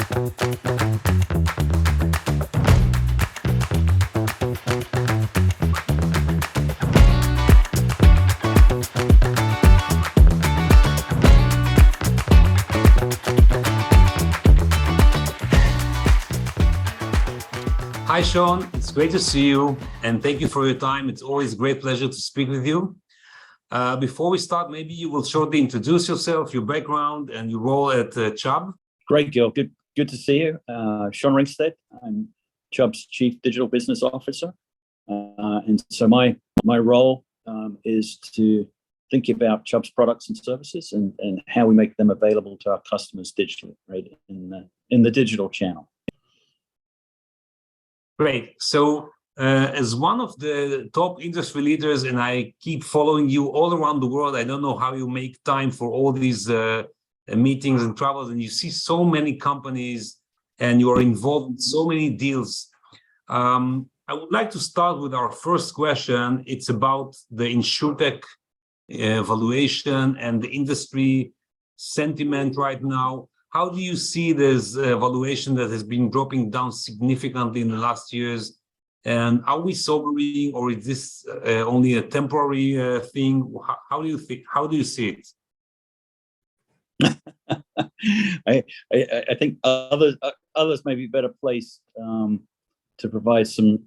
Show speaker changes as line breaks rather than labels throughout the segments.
Hi, Sean. It's great to see you, and thank you for your time. It's always a great pleasure to speak with you. Before we start, maybe you will shortly introduce yourself, your background, and your role at CHUBB.
Great, Gil. Good to see you. Sean Ringsted. I'm CHUBB's Chief Digital Business Officer. And so my role is to think about CHUBB's products and services and how we make them available to our customers digitally, right, in the digital channel.
Great. So as one of the top industry leaders, and I keep following you all around the world, I don't know how you make time for all these meetings and travels, and you see so many companies and you are involved in so many deals. I would like to start with our first question. It's about the Insurtech valuation and the industry sentiment right now. How do you see this valuation that has been dropping down significantly in the last years? And are we sobering, or is this only a temporary thing? How do you think? How do you see
it? I think others may be better placed to provide some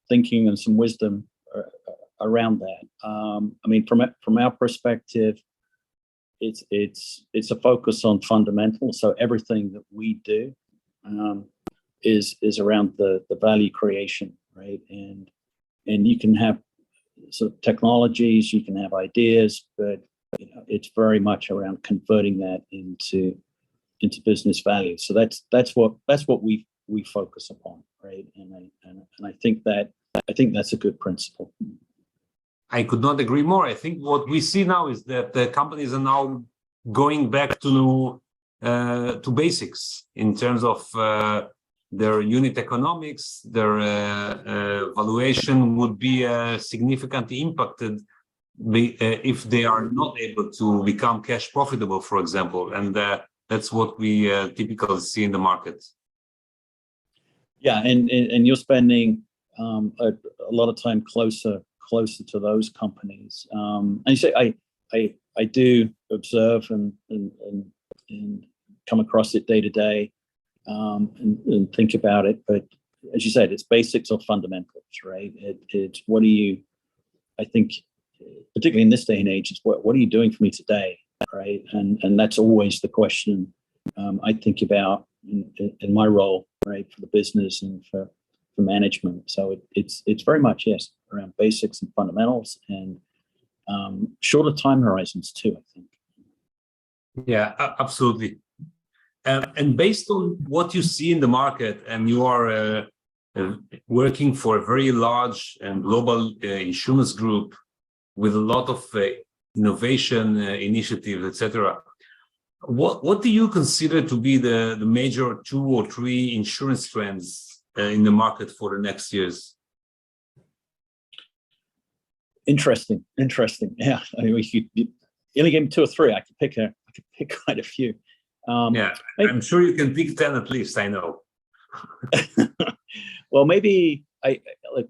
thinking and some wisdom around that. I mean, from our perspective, it's a focus on fundamentals. So everything that we do is around the value creation, right? And you can have sort of technologies, you can have ideas, but it's very much around converting that into business value. So that's what we focus upon, right? And I think that's a good principle.
I could not agree more. I think what we see now is that the companies are now going back to basics in terms of their unit economics. Their valuation would be significantly impacted if they are not able to become cash profitable, for example. And that's what we typically see in the market.
Yeah, and you're spending a lot of time closer to those companies. And you say I do observe and come across it day to day and think about it. But as you said, it's basics or fundamentals, right? It's what do you? I think, particularly in this day and age, is what are you doing for me today, right? And that's always the question I think about in my role, right, for the business and for management. So it's very much, yes, around basics and fundamentals and shorter time horizons too, I think.
Yeah, absolutely. And based on what you see in the market, and you are working for a very large and global insurance group with a lot of innovation initiatives, etc. What do you consider to be the major 2 or 3 insurance trends in the market for the next years? Interesting.
Yeah, I mean, you only gave me 2 or 3. I could pick quite a few.
Yeah, I'm sure you can pick 10 at least. I know.
Well, maybe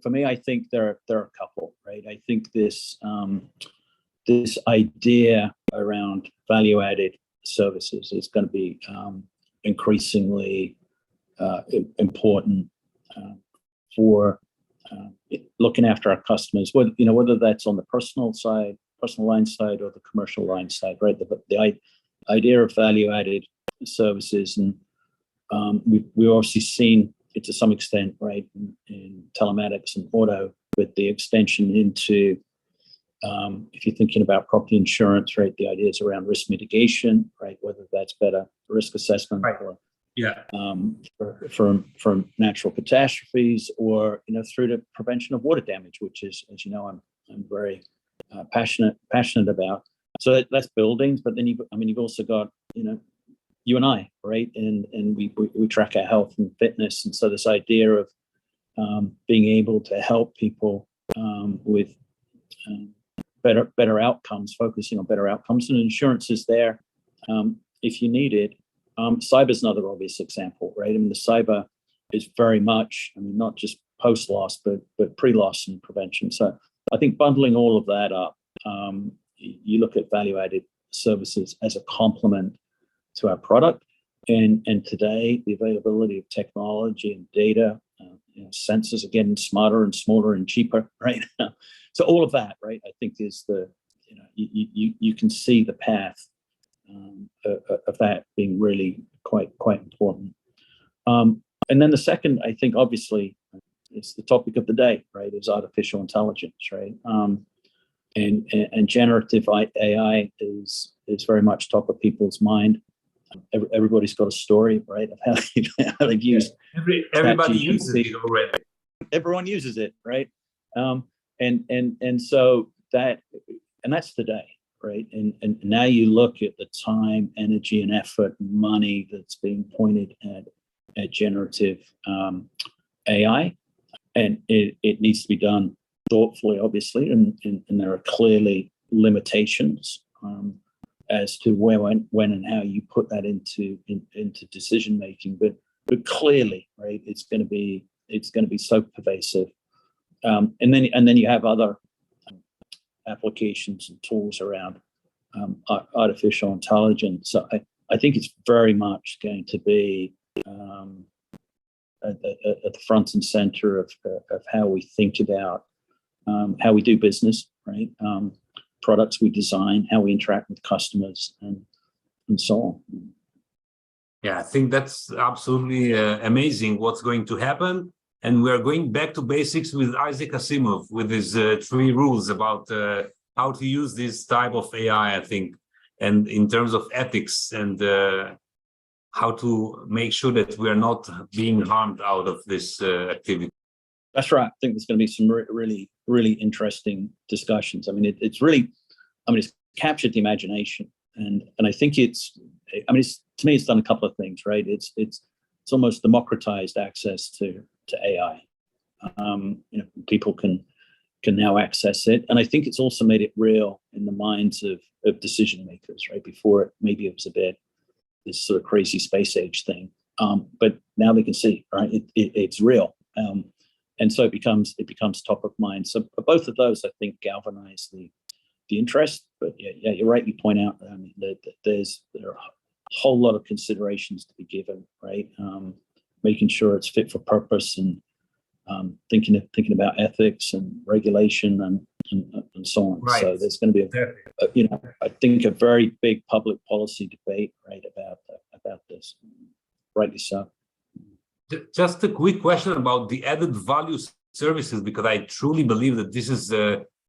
for me, I think there are a couple, right? I think this idea around value-added services is going to be increasingly important for looking after our customers, whether that's on the personal line side or the commercial line side, right? The idea of value-added services, and we've obviously seen it to some extent, right, in telematics and auto, but the extension into if you're thinking about property insurance, right, the ideas around risk mitigation, right, whether that's better risk assessment, right, or from natural catastrophes, or through the prevention of water damage, which is, as you know, I'm very passionate about. So that's buildings, but then you've also got you and I, right, and we track our health and fitness, and so this idea of being able to help people with better outcomes, focusing on better outcomes, and insurance is there if you need it. Cyber is another obvious example, right? I mean, the cyber is very much, I mean, not just post-loss, but pre-loss and prevention. So I think bundling all of that up, you look at value-added services as a complement to our product. And today, the availability of technology and data, sensors are getting smarter and smaller and cheaper, right? So all of that, right, I think is the, you can see the path of that being really quite important. And then the second, I think, obviously, it's the topic of the day, right, is artificial intelligence, right? And generative AI is very much top of people's mind. Everybody's got a story, right, of how they've used.
Everybody uses it already.
Everyone uses it, right? And so that's today, right? And now you look at the time, energy, and effort, and money that's being pointed at generative AI, and it needs to be done thoughtfully, obviously, and there are clearly limitations as to where, when, and how you put that into decision making. But clearly, right, it's going to be so pervasive. And then you have other applications and tools around artificial intelligence. So I think it's very much going to be at the front and center of how we think about how we do business, right? Products we design, how we interact with customers, and so on.
Yeah, I think that's absolutely amazing what's going to happen. And we're going back to basics with Isaac Asimov, with his 3 rules about how to use this type of AI, I think, and in terms of ethics and how to make sure that we're not being harmed out of this activity.
That's right. I think there's going to be some really interesting discussions. I mean, it's captured the imagination, and I think to me, it's done a couple of things, right? It's almost democratized access to AI. People can now access it, and I think it's also made it real in the minds of decision makers, right? Before maybe it was a bit this sort of crazy space age thing, but now they can see, right? It's real. And so it becomes top of mind. So both of those, I think, galvanize the interest. But yeah, you're right. You point out that there are a whole lot of considerations to be given, right? Making sure it's fit for purpose, and thinking about ethics and regulation and so on.
Right.
So there's going to be I think a very big public policy debate, right, about this. Rightly so.
Just a quick question about the added value services, because I truly believe that this is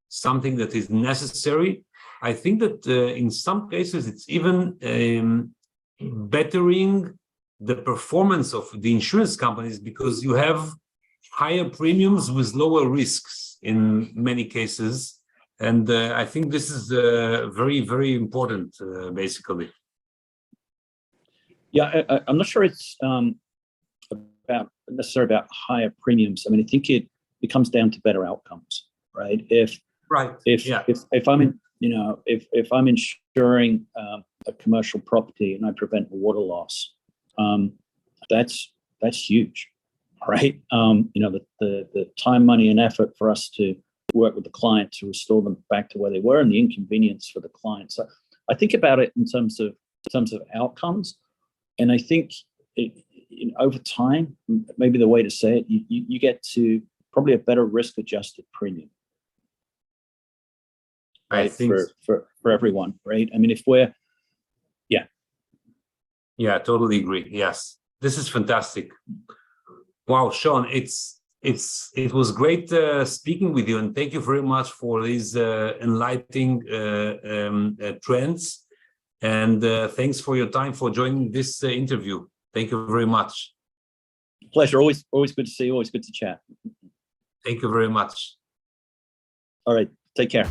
something that is necessary. I think that in some cases it's even bettering the performance of the insurance companies, because you have higher premiums with lower risks in many cases. And I think this is very, very important, basically.
Yeah, I'm not sure it's necessarily about higher premiums. I mean, I think it comes down to better outcomes, right? If I'm insuring a commercial property and I prevent a water loss, that's huge, right? The time, money, and effort for us to work with the client to restore them back to where they were, and the inconvenience for the client. So I think about it in terms of outcomes, and I think over time, maybe the way to say it, you get to probably a better risk-adjusted premium. Right? I think for everyone, right? I mean, if we're,
yeah, I totally agree. Yes, this is fantastic. Wow, Sean, it was great speaking with you, and thank you very much for these enlightening trends, and thanks for your time for joining this interview. Thank you very much.
Pleasure. Always good to see you. Always good to chat.
Thank you very much.
All right. Take care.